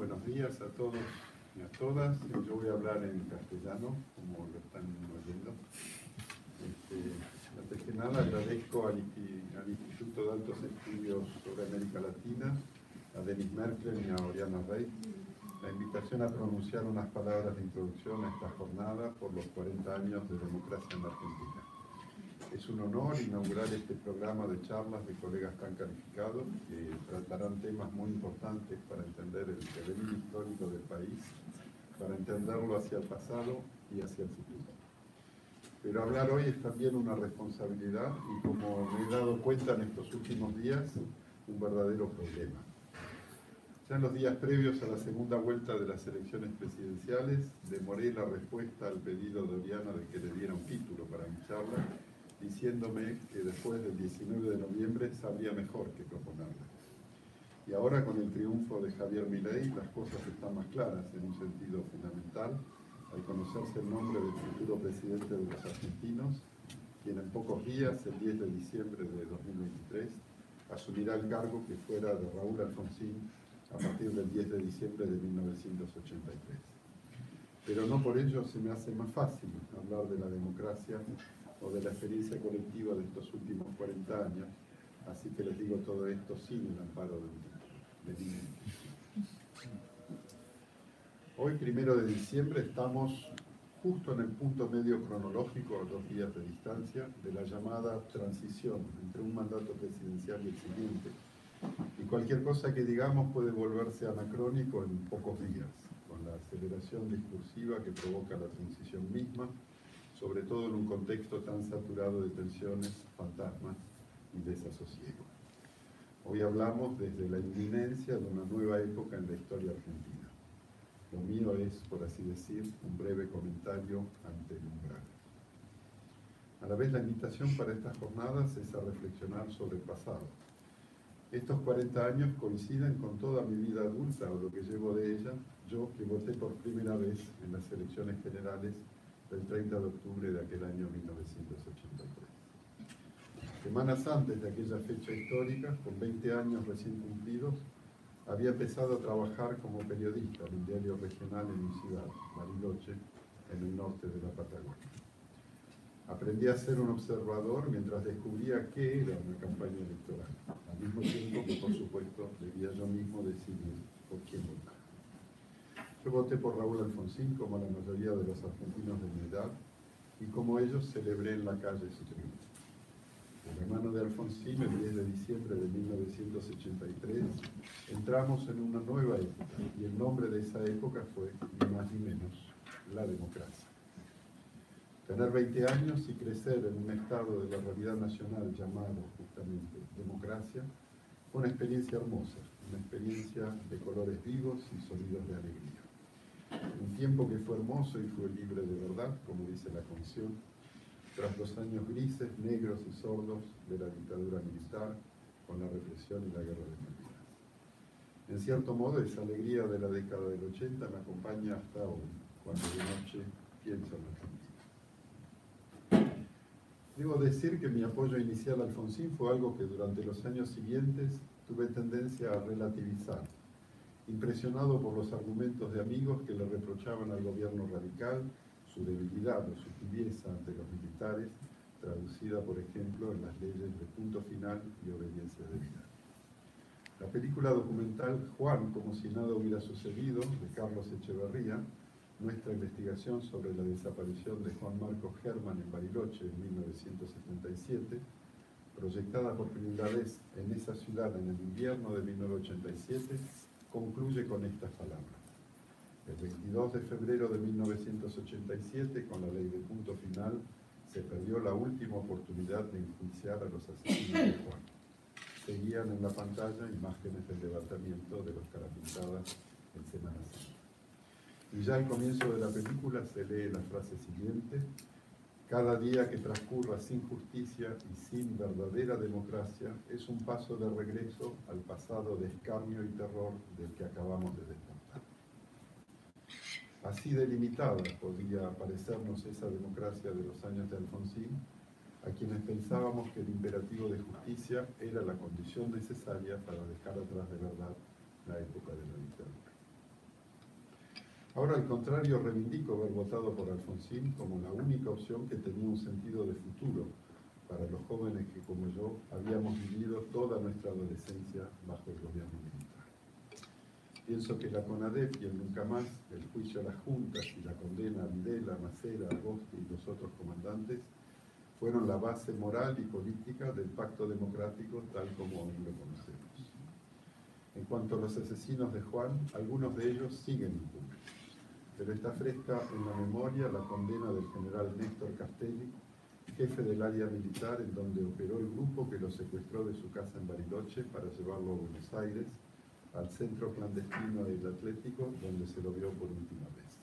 buenos días a todos y a todas. Yo voy a hablar en castellano, como lo están oyendo. Antes que nada agradezco al Instituto de Altos Estudios sobre América Latina, a Denis Merkel y a Oriana Rey, la invitación a pronunciar unas palabras de introducción a esta jornada por los 40 años de democracia en la Argentina. Es un honor inaugurar este programa de charlas de colegas tan calificados que tratarán temas muy importantes para entender el devenir histórico del país, para entenderlo hacia el pasado y hacia el futuro. Pero hablar hoy es también una responsabilidad y, como me he dado cuenta en estos últimos días, un verdadero problema. Ya en los días previos a la segunda vuelta de las elecciones presidenciales, demoré la respuesta al pedido de Oriana de que le diera un título para mi charla, diciéndome que después del 19 de noviembre sabría mejor qué proponerle. Y ahora, con el triunfo de Javier Milei, las cosas están más claras en un sentido fundamental, al conocerse el nombre del futuro presidente de los argentinos, quien en pocos días, el 10 de diciembre de 2023, asumirá el cargo que fuera de Raúl Alfonsín a partir del 10 de diciembre de 1983. Pero no por ello se me hace más fácil hablar de la democracia o de la experiencia colectiva de estos últimos 40 años, así que les digo todo esto sin el amparo de ningún. Hoy, 1 de diciembre, estamos justo en el punto medio cronológico, a 2 días de distancia, de la llamada transición entre un mandato presidencial y el siguiente. Y cualquier cosa que digamos puede volverse anacrónico en pocos días, con la aceleración discursiva que provoca la transición misma, sobre todo en un contexto tan saturado de tensiones, fantasmas y desasosiego. Hoy hablamos desde la inminencia de una nueva época en la historia argentina. Lo mío es, por así decir, un breve comentario ante el umbral. A la vez, la invitación para estas jornadas es a reflexionar sobre el pasado. Estos 40 años coinciden con toda mi vida adulta, o lo que llevo de ella, yo que voté por primera vez en las elecciones generales del 30 de octubre de aquel año 1983. Semanas antes de aquella fecha histórica, con 20 años recién cumplidos, había empezado a trabajar como periodista en un diario regional en mi ciudad, Bariloche, en el norte de la Patagonia. Aprendí a ser un observador mientras descubría qué era una campaña electoral, al mismo tiempo que, por supuesto, debía yo mismo decidir por quién votar. Yo voté por Raúl Alfonsín, como la mayoría de los argentinos de mi edad, y como ellos celebré en la calle su triunfo. De la mano de Alfonsín, el 10 de diciembre de 1983, entramos en una nueva época, y el nombre de esa época fue, ni más ni menos, la democracia. Tener 20 años y crecer en un estado de la realidad nacional llamado justamente democracia fue una experiencia hermosa, una experiencia de colores vivos y sonidos de alegría. Un tiempo que fue hermoso y fue libre de verdad, como dice la canción, tras los años grises, negros y sordos de la dictadura militar, con la represión y la guerra de Malvinas. En cierto modo, esa alegría de la década del 80 me acompaña hasta hoy, cuando de noche pienso en la Argentina. Debo decir que mi apoyo inicial a Alfonsín fue algo que durante los años siguientes tuve tendencia a relativizar, impresionado por los argumentos de amigos que le reprochaban al gobierno radical su debilidad o su tibieza ante los militares, traducida, por ejemplo, en las leyes de punto final y obediencia debida. La película documental Juan, como si nada hubiera sucedido, de Carlos Echeverría, nuestra investigación sobre la desaparición de Juan Marcos Herman en Bariloche en 1977, proyectada por primera vez en esa ciudad en el invierno de 1987, concluye con estas palabras. El 22 de febrero de 1987, con la ley de punto final, se perdió la última oportunidad de enjuiciar a los asesinos de Juan. Seguían en la pantalla imágenes del levantamiento de los carapintadas en Semana Santa. Y ya al comienzo de la película se lee la frase siguiente: cada día que transcurra sin justicia y sin verdadera democracia es un paso de regreso al pasado de escarnio y terror del que acabamos de despertar. Así delimitada podía parecernos esa democracia de los años de Alfonsín, a quienes pensábamos que el imperativo de justicia era la condición necesaria para dejar atrás de verdad la época de la dictadura. Ahora, al contrario, reivindico haber votado por Alfonsín como la única opción que tenía un sentido de futuro para los jóvenes que, como yo, habíamos vivido toda nuestra adolescencia bajo el gobierno militar. Pienso que la CONADEP y el Nunca Más, el juicio a las juntas y la condena a Videla, Macera, Agosti y los otros comandantes fueron la base moral y política del pacto democrático tal como hoy lo conocemos. En cuanto a los asesinos de Juan, algunos de ellos siguen impunes, pero está fresca en la memoria la condena del general Néstor Castelli, jefe del área militar en donde operó el grupo que lo secuestró de su casa en Bariloche para llevarlo a Buenos Aires, al centro clandestino del Atlético, donde se lo vio por última vez.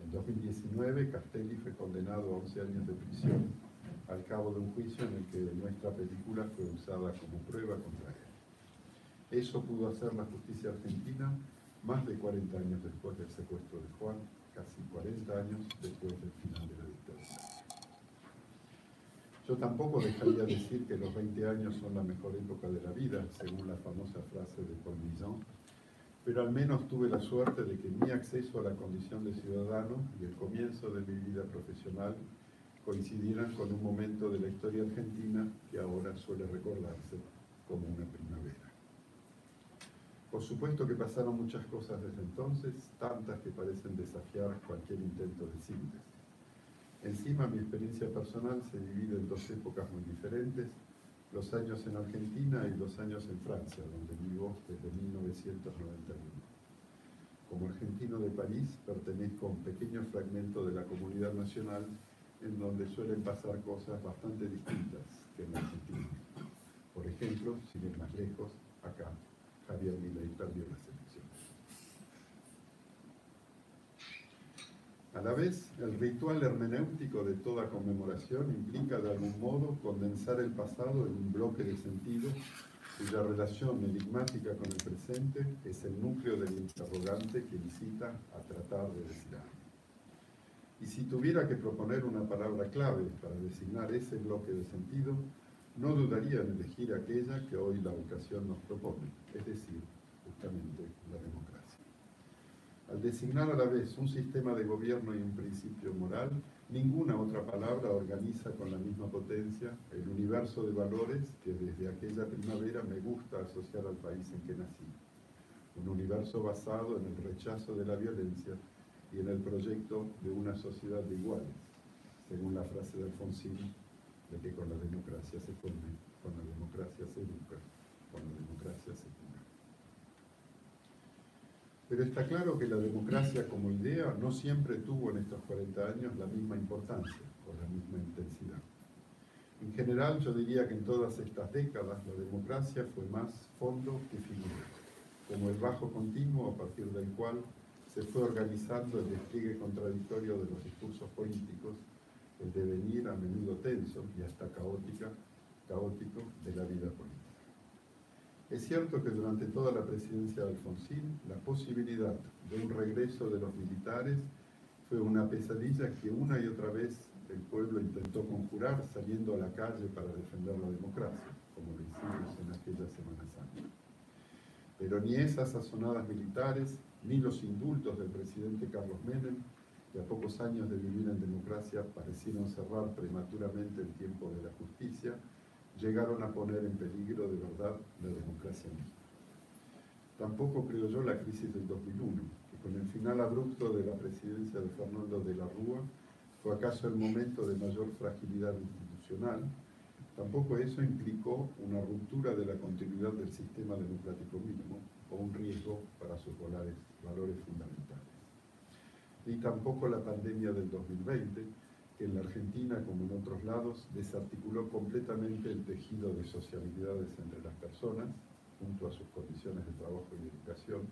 En 2019, Castelli fue condenado a 11 años de prisión, al cabo de un juicio en el que nuestra película fue usada como prueba contra él. Eso pudo hacer la justicia argentina más de 40 años después del secuestro de Juan, casi 40 años después del final de la dictadura. Yo tampoco dejaría decir que los 20 años son la mejor época de la vida, según la famosa frase de Paul Millon, pero al menos tuve la suerte de que mi acceso a la condición de ciudadano y el comienzo de mi vida profesional coincidieran con un momento de la historia argentina que ahora suele recordarse como una primavera. Por supuesto que pasaron muchas cosas desde entonces, tantas que parecen desafiar cualquier intento de síntesis. Encima, mi experiencia personal se divide en dos épocas muy diferentes, los años en Argentina y los años en Francia, donde vivo desde 1991. Como argentino de París, pertenezco a un pequeño fragmento de la comunidad nacional en donde suelen pasar cosas bastante distintas que en la Argentina. Por ejemplo, sin ir más lejos, acá Javier Milei perdió las elecciones. A la vez, el ritual hermenéutico de toda conmemoración implica de algún modo condensar el pasado en un bloque de sentido cuya relación enigmática con el presente es el núcleo del interrogante que incita a tratar de decir algo. Y si tuviera que proponer una palabra clave para designar ese bloque de sentido, no dudaría en elegir aquella que hoy la ocasión nos propone, es decir, justamente la democracia. Al designar a la vez un sistema de gobierno y un principio moral, ninguna otra palabra organiza con la misma potencia el universo de valores que desde aquella primavera me gusta asociar al país en que nací. Un universo basado en el rechazo de la violencia y en el proyecto de una sociedad de iguales, según la frase de Alfonsín, de que con la democracia se come, con la democracia se educa, con la democracia se cura. Pero está claro que la democracia como idea no siempre tuvo en estos 40 años la misma importancia o la misma intensidad. En general, yo diría que en todas estas décadas la democracia fue más fondo que figura, como el bajo continuo a partir del cual se fue organizando el despliegue contradictorio de los discursos políticos, el devenir a menudo tenso y hasta caótico de la vida política. Es cierto que durante toda la presidencia de Alfonsín, la posibilidad de un regreso de los militares fue una pesadilla que una y otra vez el pueblo intentó conjurar saliendo a la calle para defender la democracia, como lo hicimos en aquella Semana Santa. Pero ni esas sazonadas militares, ni los indultos del presidente Carlos Menem, que a pocos años de vivir en democracia parecieron cerrar prematuramente el tiempo de la justicia, llegaron a poner en peligro de verdad la democracia misma. Tampoco creo yo la crisis del 2001, que con el final abrupto de la presidencia de Fernando de la Rúa fue acaso el momento de mayor fragilidad institucional. Tampoco eso implicó una ruptura de la continuidad del sistema democrático mismo o un riesgo para sus valores fundamentales. Ni tampoco la pandemia del 2020, que en la Argentina, como en otros lados, desarticuló completamente el tejido de sociabilidades entre las personas, junto a sus condiciones de trabajo y educación,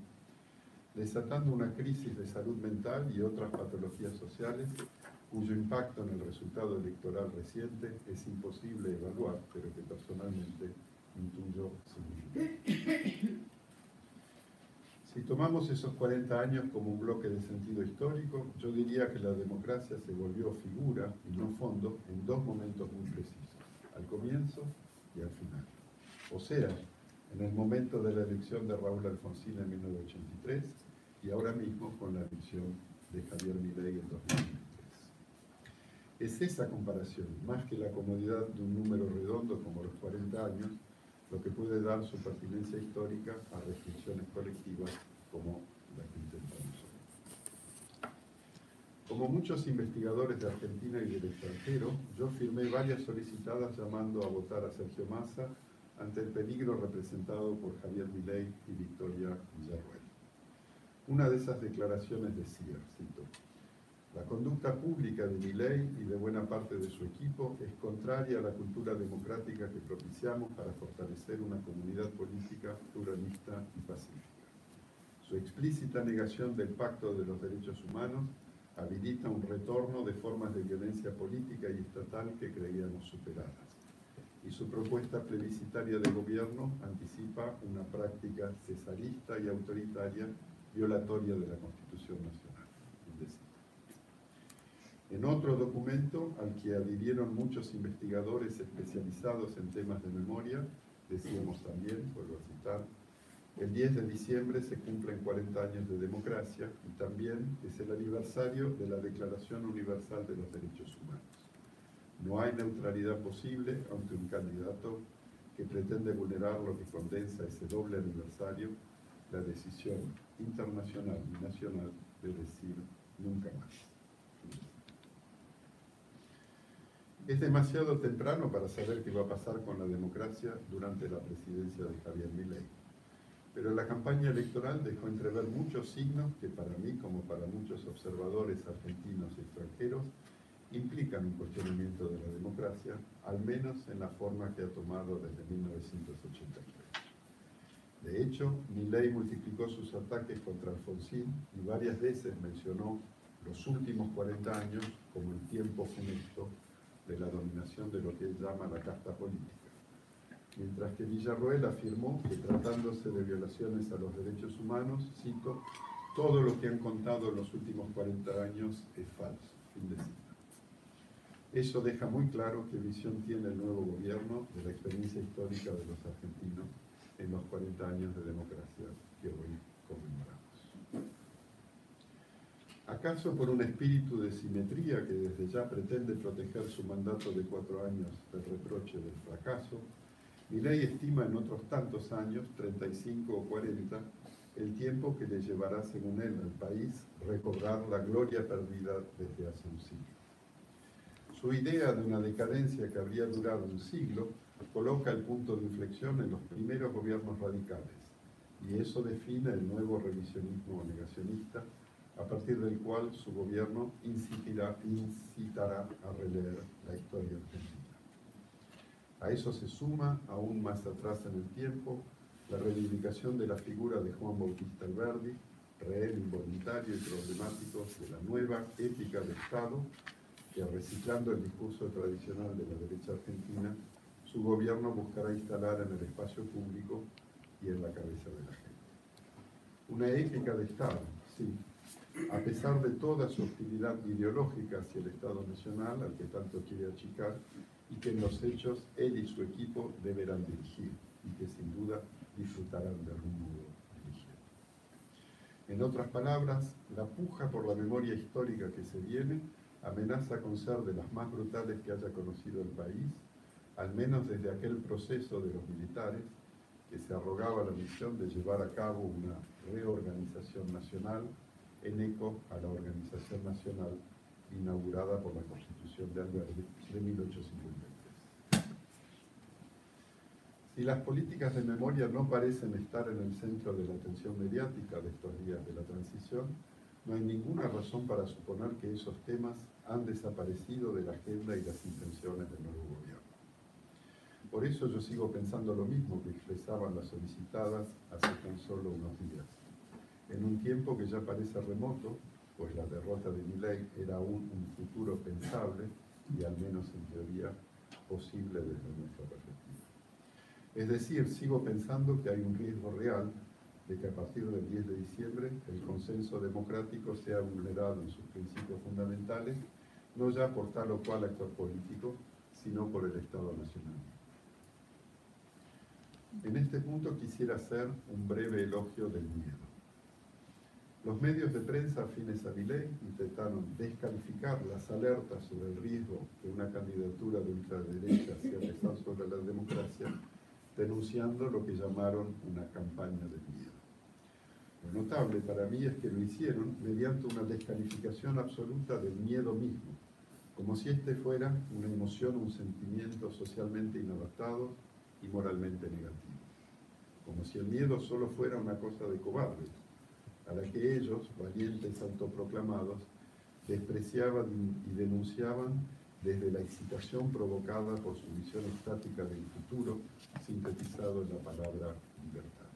desatando una crisis de salud mental y otras patologías sociales, cuyo impacto en el resultado electoral reciente es imposible evaluar, pero que personalmente intuyo significativo. Si tomamos esos 40 años como un bloque de sentido histórico, yo diría que la democracia se volvió figura y no fondo en dos momentos muy precisos, al comienzo y al final. O sea, en el momento de la elección de Raúl Alfonsín en 1983 y ahora mismo con la elección de Javier Milei en 2023. Es esa comparación, más que la comodidad de un número redondo como los 40 años, lo que puede dar su pertinencia histórica a restricciones colectivas como la que intentamos hoy. Como muchos investigadores de Argentina y del extranjero, yo firmé varias solicitadas llamando a votar a Sergio Massa ante el peligro representado por Javier Milei y Victoria Villarruel. Una de esas declaraciones decía, cito: "La conducta pública de Milei y de buena parte de su equipo es contraria a la cultura democrática que propiciamos para fortalecer una comunidad política pluralista y pacífica. Su explícita negación del Pacto de los Derechos Humanos habilita un retorno de formas de violencia política y estatal que creíamos superadas. Y su propuesta plebiscitaria de gobierno anticipa una práctica cesarista y autoritaria violatoria de la Constitución Nacional". En otro documento, al que adhirieron muchos investigadores especializados en temas de memoria, decíamos también, vuelvo a citar: "El 10 de diciembre se cumplen 40 años de democracia y también es el aniversario de la Declaración Universal de los Derechos Humanos. No hay neutralidad posible ante un candidato que pretende vulnerar lo que condensa ese doble aniversario, la decisión internacional y nacional de decir nunca más". Es demasiado temprano para saber qué va a pasar con la democracia durante la presidencia de Javier Milei, pero la campaña electoral dejó entrever muchos signos que para mí, como para muchos observadores argentinos y extranjeros, implican un cuestionamiento de la democracia, al menos en la forma que ha tomado desde 1983. De hecho, Milei multiplicó sus ataques contra Alfonsín y varias veces mencionó los últimos 40 años como el tiempo funesto de la dominación de lo que él llama la casta política, mientras que Villarruel afirmó que, tratándose de violaciones a los derechos humanos, cito: "todo lo que han contado en los últimos 40 años es falso". Fin de cita. Eso deja muy claro qué visión tiene el nuevo gobierno de la experiencia histórica de los argentinos en los 40 años de democracia que hoy conmemoramos. ¿Acaso por un espíritu de simetría que desde ya pretende proteger su mandato de 4 años del reproche del fracaso, Milei estima en otros tantos años, 35 o 40, el tiempo que le llevará, según él, al país recobrar la gloria perdida desde hace un siglo? Su idea de una decadencia que habría durado un siglo coloca el punto de inflexión en los primeros gobiernos radicales, y eso define el nuevo revisionismo negacionista, a partir del cual su gobierno incitará a releer la historia argentina. A eso se suma, aún más atrás en el tiempo, la reivindicación de la figura de Juan Bautista Alberdi, rehén involuntario y problemático de la nueva ética de Estado, que, reciclando el discurso tradicional de la derecha argentina, su gobierno buscará instalar en el espacio público y en la cabeza de la gente. Una ética de Estado, sí, a pesar de toda su hostilidad ideológica hacia el Estado Nacional, al que tanto quiere achicar, y que en los hechos él y su equipo deberán dirigir, y que sin duda disfrutarán de algún modo dirigiendo. En otras palabras, la puja por la memoria histórica que se viene amenaza con ser de las más brutales que haya conocido el país, al menos desde aquel proceso de los militares que se arrogaba la misión de llevar a cabo una reorganización nacional en eco a la organización nacional inaugurada por la Constitución de Alberdi de 1853. Si las políticas de memoria no parecen estar en el centro de la atención mediática de estos días de la transición, no hay ninguna razón para suponer que esos temas han desaparecido de la agenda y las intenciones del nuevo gobierno. Por eso yo sigo pensando lo mismo que expresaban las solicitadas hace tan solo unos días. En un tiempo que ya parece remoto, pues la derrota de Milei era aún un futuro pensable y al menos en teoría posible desde nuestra perspectiva. Es decir, sigo pensando que hay un riesgo real de que a partir del 10 de diciembre el consenso democrático sea vulnerado en sus principios fundamentales, no ya por tal o cual actor político, sino por el Estado Nacional. En este punto quisiera hacer un breve elogio del miedo. Los medios de prensa afines a Milei intentaron descalificar las alertas sobre el riesgo de una candidatura de ultraderecha hacia pesar sobre la democracia, denunciando lo que llamaron una campaña del miedo. Lo notable para mí es que lo hicieron mediante una descalificación absoluta del miedo mismo, como si este fuera una emoción o un sentimiento socialmente inadaptado y moralmente negativo, como si el miedo solo fuera una cosa de cobardes, a la que ellos, valientes autoproclamados, despreciaban y denunciaban desde la excitación provocada por su visión estática del futuro, sintetizado en la palabra libertad.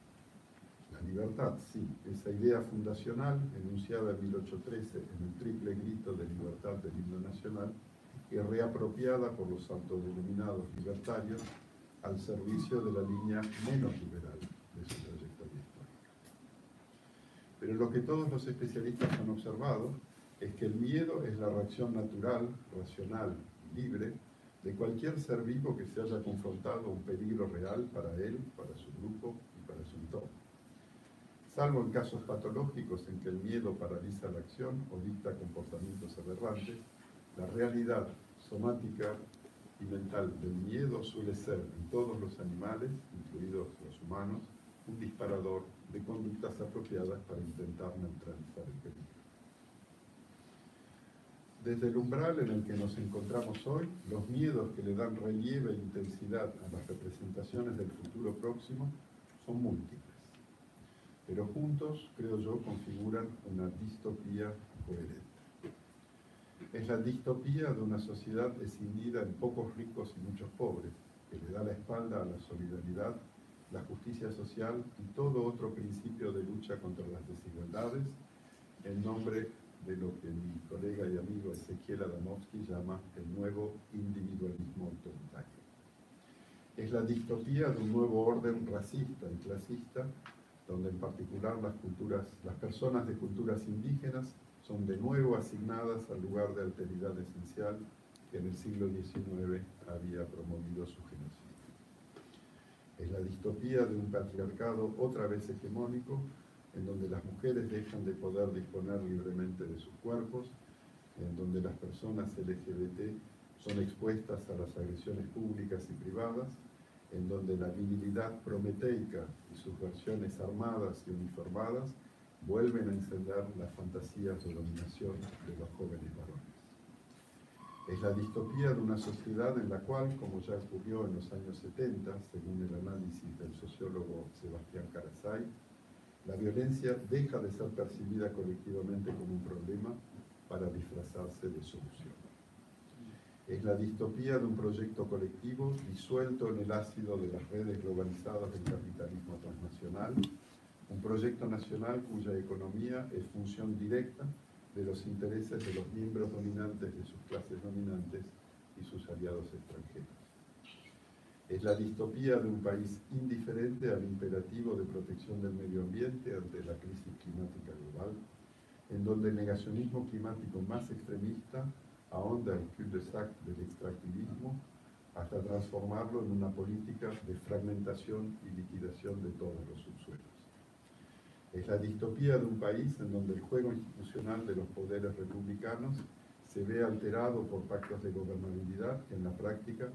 La libertad, sí, esa idea fundacional, enunciada en 1813 en el triple grito de libertad del himno nacional, y reapropiada por los autodenominados libertarios al servicio de la línea menos liberal de su trayectoria histórica. Pero lo que todos los especialistas han observado es que el miedo es la reacción natural, racional y libre de cualquier ser vivo que se haya confrontado a un peligro real para él, para su grupo y para su entorno. Salvo en casos patológicos en que el miedo paraliza la acción o dicta comportamientos aberrantes, la realidad somática y mental del miedo suele ser en todos los animales, incluidos los humanos, un disparador de conductas apropiadas para intentar neutralizar el peligro. Desde el umbral en el que nos encontramos hoy, los miedos que le dan relieve e intensidad a las representaciones del futuro próximo son múltiples, pero juntos, creo yo, configuran una distopía coherente. Es la distopía de una sociedad escindida en pocos ricos y muchos pobres, que le da la espalda a la solidaridad, la justicia social y todo otro principio de lucha contra las desigualdades, en nombre de lo que mi colega y amigo Ezequiel Adamowski llama el nuevo individualismo autoritario. Es la distopía de un nuevo orden racista y clasista, donde en particular las personas de culturas indígenas son de nuevo asignadas al lugar de alteridad esencial que en el siglo XIX había promovido su genocidio. Es la distopía de un patriarcado otra vez hegemónico, en donde las mujeres dejan de poder disponer libremente de sus cuerpos, en donde las personas LGBT son expuestas a las agresiones públicas y privadas, en donde la virilidad prometeica y sus versiones armadas y uniformadas vuelven a encender las fantasías de dominación de los jóvenes varones. Es la distopía de una sociedad en la cual, como ya ocurrió en los años 70, según el análisis del sociólogo Sebastián Carasay, la violencia deja de ser percibida colectivamente como un problema para disfrazarse de solución. Es la distopía de un proyecto colectivo disuelto en el ácido de las redes globalizadas del capitalismo transnacional, un proyecto nacional cuya economía es función directa de los intereses de los miembros dominantes de sus clases dominantes y sus aliados extranjeros. Es la distopía de un país indiferente al imperativo de protección del medio ambiente ante la crisis climática global, en donde el negacionismo climático más extremista ahonda el cul-de-sac del extractivismo hasta transformarlo en una política de fragmentación y liquidación de todos los subsuelos. Es la distopía de un país en donde el juego institucional de los poderes republicanos se ve alterado por pactos de gobernabilidad que en la práctica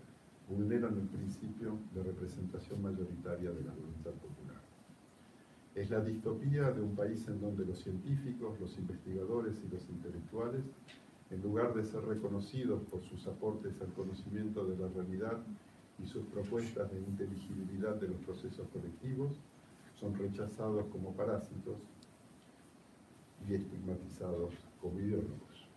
vulneran el principio de representación mayoritaria de la voluntad popular. Es la distopía de un país en donde los científicos, los investigadores y los intelectuales, en lugar de ser reconocidos por sus aportes al conocimiento de la realidad y sus propuestas de inteligibilidad de los procesos colectivos, son rechazados como parásitos y estigmatizados como ideólogos.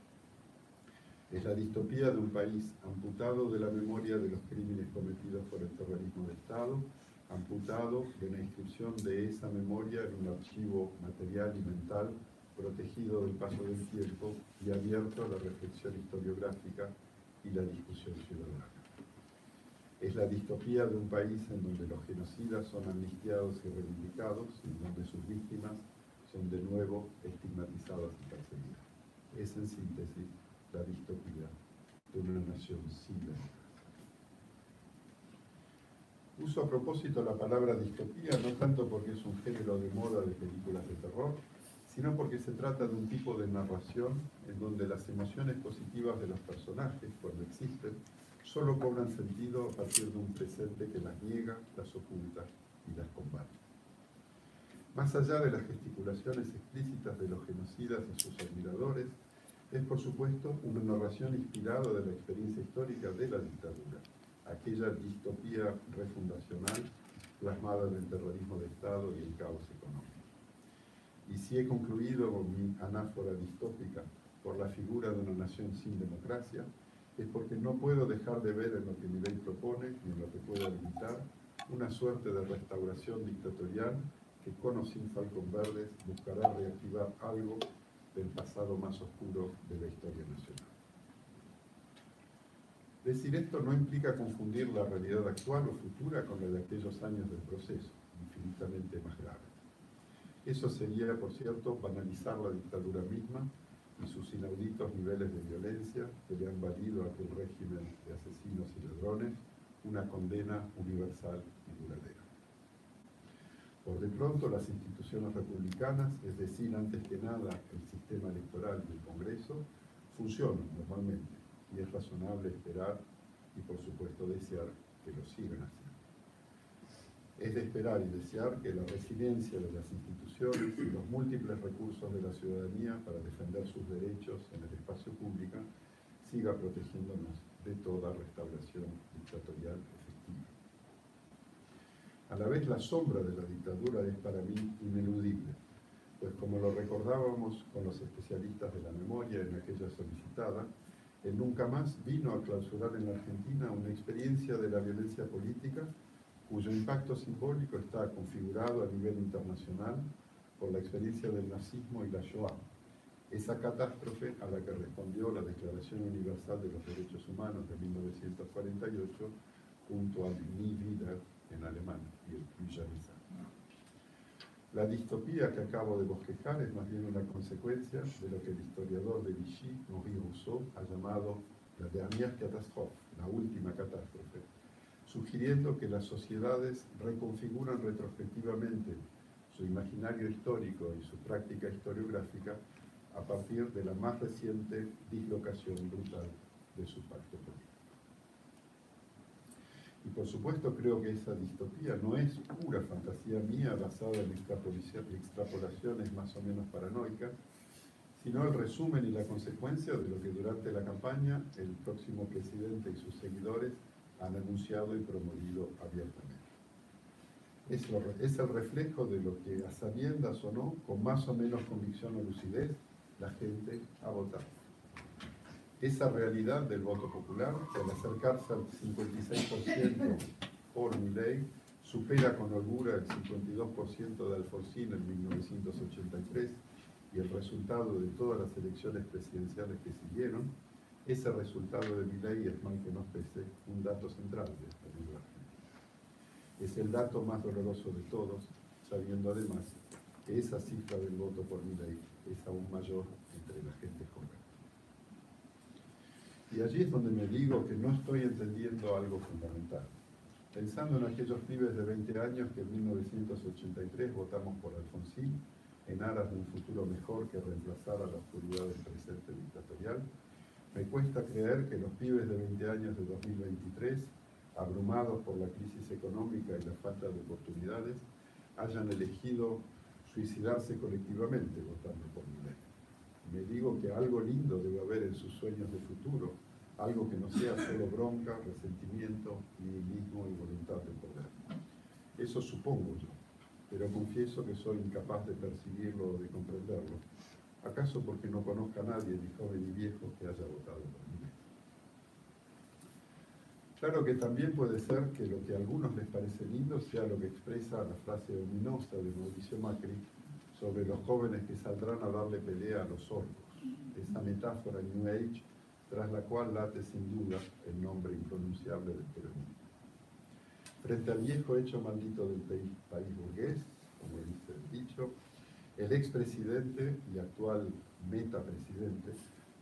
Es la distopía de un país amputado de la memoria de los crímenes cometidos por el terrorismo de Estado, amputado de la inscripción de esa memoria en un archivo material y mental protegido del paso del tiempo y abierto a la reflexión historiográfica y la discusión ciudadana. Es la distopía de un país en donde los genocidas son amnistiados y reivindicados y en donde sus víctimas son de nuevo estigmatizadas y perseguidas. Es en síntesis la distopía de una nación sin democracia. Uso a propósito la palabra distopía no tanto porque es un género de moda de películas de terror, sino porque se trata de un tipo de narración en donde las emociones positivas de los personajes, cuando existen, solo cobran sentido a partir de un presente que las niega, las oculta y las combate. Más allá de las gesticulaciones explícitas de los genocidas y sus admiradores, es por supuesto una narración inspirada de la experiencia histórica de la dictadura, aquella distopía refundacional plasmada en el terrorismo de Estado y el caos económico. Y si he concluido mi anáfora distópica por la figura de una nación sin democracia, es porque no puedo dejar de ver en lo que mi ley propone y en lo que pueda limitar una suerte de restauración dictatorial que con o sin Falcón Verdes buscará reactivar algo del pasado más oscuro de la historia nacional. Decir esto no implica confundir la realidad actual o futura con la de aquellos años del proceso, infinitamente más grave. Eso sería, por cierto, banalizar la dictadura misma y sus inauditos niveles de violencia que le han valido a aquel régimen de asesinos y ladrones una condena universal y duradera. Por de pronto, las instituciones republicanas, es decir, antes que nada el sistema electoral y el Congreso, funcionan normalmente y es razonable esperar y, por supuesto, desear que lo sigan haciendo. Es de esperar y desear que la resiliencia de las instituciones y los múltiples recursos de la ciudadanía para defender sus derechos en el espacio público siga protegiéndonos de toda restauración dictatorial efectiva. A la vez, la sombra de la dictadura es para mí ineludible, pues como lo recordábamos con los especialistas de la memoria en aquella solicitada, el Nunca Más vino a clausurar en la Argentina una experiencia de la violencia política cuyo impacto simbólico está configurado a nivel internacional por la experiencia del nazismo y la Shoah, esa catástrofe a la que respondió la Declaración Universal de los Derechos Humanos de 1948 junto al Nie wieder en alemán y el Bücherisa. La distopía que acabo de bosquejar es más bien una consecuencia de lo que el historiador de Vichy, Henri Rousseau, ha llamado la dernière catastrophe, la última catástrofe, sugiriendo que las sociedades reconfiguran retrospectivamente su imaginario histórico y su práctica historiográfica a partir de la más reciente dislocación brutal de su pacto político. Y por supuesto creo que esa distopía no es pura fantasía mía basada en extrapolaciones más o menos paranoicas, sino el resumen y la consecuencia de lo que durante la campaña el próximo presidente y sus seguidores han anunciado y promovido abiertamente. Es el reflejo de lo que, a sabiendas o no, con más o menos convicción o lucidez, la gente ha votado. Esa realidad del voto popular, que al acercarse al 56% por Milei, supera con holgura el 52% de Alfonsín en 1983 y el resultado de todas las elecciones presidenciales que siguieron, ese resultado de Milei es, mal que nos pese, un dato central de esta libro argentina. Es el dato más doloroso de todos, sabiendo además que esa cifra del voto por Milei es aún mayor entre la gente joven. Y allí es donde me digo que no estoy entendiendo algo fundamental. Pensando en aquellos pibes de 20 años que en 1983 votamos por Alfonsín en aras de un futuro mejor que reemplazara la oscuridad del presente dictatorial, me cuesta creer que los pibes de 20 años de 2023, abrumados por la crisis económica y la falta de oportunidades, hayan elegido suicidarse colectivamente votando por Milei. Me digo que algo lindo debe haber en sus sueños de futuro, algo que no sea solo bronca, resentimiento, nihilismo y voluntad de poder. Eso supongo yo, pero confieso que soy incapaz de percibirlo o de comprenderlo. ¿Acaso porque no conozca a nadie, ni joven ni viejo, que haya votado por Milei? Claro que también puede ser que lo que a algunos les parece lindo sea lo que expresa la frase ominosa de Mauricio Macri sobre los jóvenes que saldrán a darle pelea a los orcos, esa metáfora New Age tras la cual late sin duda el nombre impronunciable del peronismo. Frente al viejo hecho maldito del país burgués, como dice el dicho, el expresidente y actual metapresidente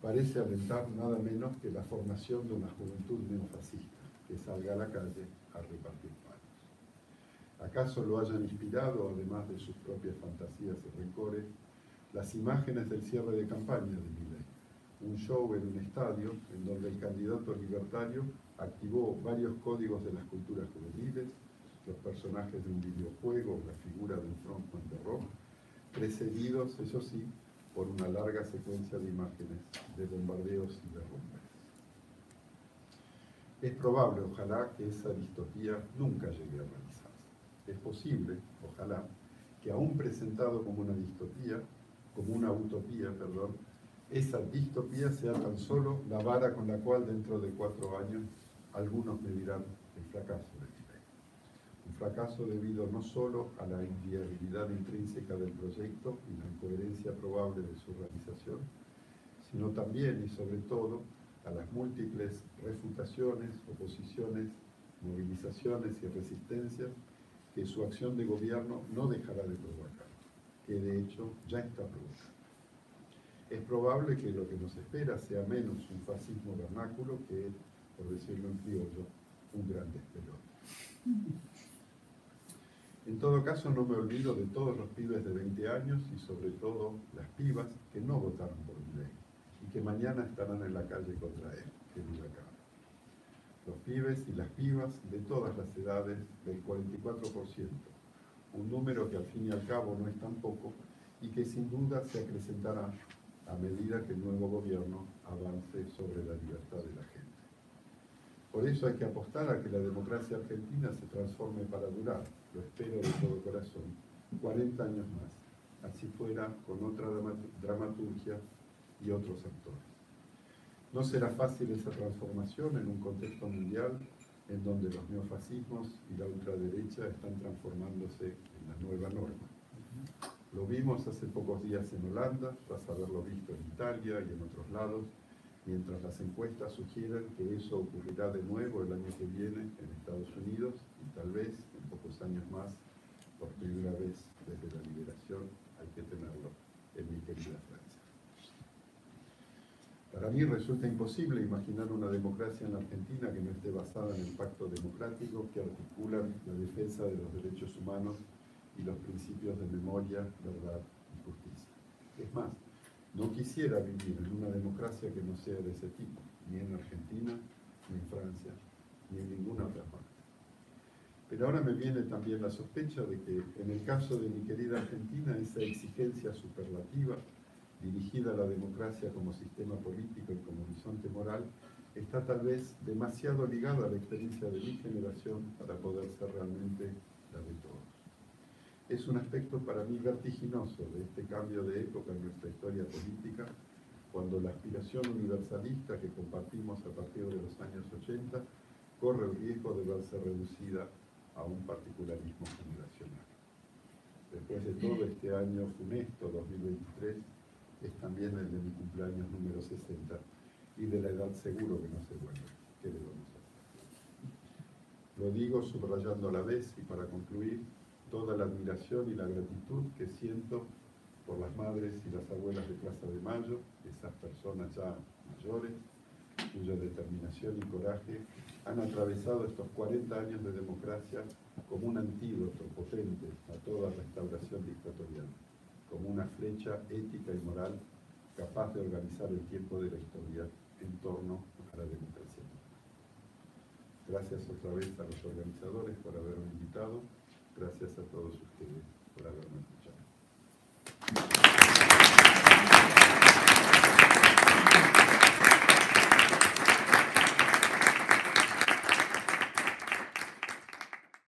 parece alentar nada menos que la formación de una juventud neofascista que salga a la calle a repartir palos. ¿Acaso lo hayan inspirado, además de sus propias fantasías y rencores, las imágenes del cierre de campaña de Milei, un show en un estadio en donde el candidato libertario activó varios códigos de las culturas juveniles, los personajes de un videojuego, la figura de un frontman de rock, precedidos, eso sí, por una larga secuencia de imágenes de bombardeos y derrumbes. Es probable, ojalá, que esa distopía nunca llegue a realizarse. Es posible, ojalá, que aún presentado como una distopía, como una utopía, perdón, esa distopía sea tan solo la vara con la cual dentro de 4 años algunos medirán el fracaso de Milei. Un fracaso debido no solo a la inviabilidad intrínseca del proyecto y la incoherencia probable de su realización, sino también y sobre todo a las múltiples refutaciones, oposiciones, movilizaciones y resistencias que su acción de gobierno no dejará de provocar, que de hecho ya está provocando. Es probable que lo que nos espera sea menos un fascismo vernáculo que, por decirlo en criollo, un gran despelote. En todo caso, no me olvido de todos los pibes de 20 años y sobre todo las pibas que no votaron por Milei y que mañana estarán en la calle contra él, que vive acá. Los pibes y las pibas de todas las edades, del 44%, un número que al fin y al cabo no es tan poco y que sin duda se acrecentará a medida que el nuevo gobierno avance sobre la libertad de la gente. Por eso hay que apostar a que la democracia argentina se transforme para durar, lo espero de todo corazón, 40 años más, así fuera con otra dramaturgia y otros actores. No será fácil esa transformación en un contexto mundial en donde los neofascismos y la ultraderecha están transformándose en la nueva norma. Lo vimos hace pocos días en Holanda, tras haberlo visto en Italia y en otros lados, mientras las encuestas sugieren que eso ocurrirá de nuevo el año que viene en Estados Unidos y tal vez en pocos años más, por primera vez desde la liberación, hay que tenerlo, en mi querida Francia. Para mí resulta imposible imaginar una democracia en la Argentina que no esté basada en el pacto democrático que articulan la defensa de los derechos humanos y los principios de memoria, verdad y justicia. Es más, no quisiera vivir en una democracia que no sea de ese tipo, ni en Argentina, ni en Francia, ni en ninguna otra parte. Pero ahora me viene también la sospecha de que, en el caso de mi querida Argentina, esa exigencia superlativa dirigida a la democracia como sistema político y como horizonte moral está tal vez demasiado ligada a la experiencia de mi generación para poder ser realmente la de todos. Es un aspecto para mí vertiginoso de este cambio de época en nuestra historia política, cuando la aspiración universalista que compartimos a partir de los años 80 corre el riesgo de verse reducida a un particularismo generacional. Después de todo, este año funesto, 2023, es también el de mi cumpleaños número 60 y de la edad seguro que no se vuelve. ¿Qué le vamos a hacer? Lo digo subrayando a la vez y para concluir toda la admiración y la gratitud que siento por las madres y las abuelas de Plaza de Mayo, esas personas ya mayores, cuya determinación y coraje han atravesado estos 40 años de democracia como un antídoto potente a toda restauración dictatorial, como una flecha ética y moral capaz de organizar el tiempo de la historia en torno a la democracia. Gracias otra vez a los organizadores por haberme invitado, gracias a todos ustedes por haberme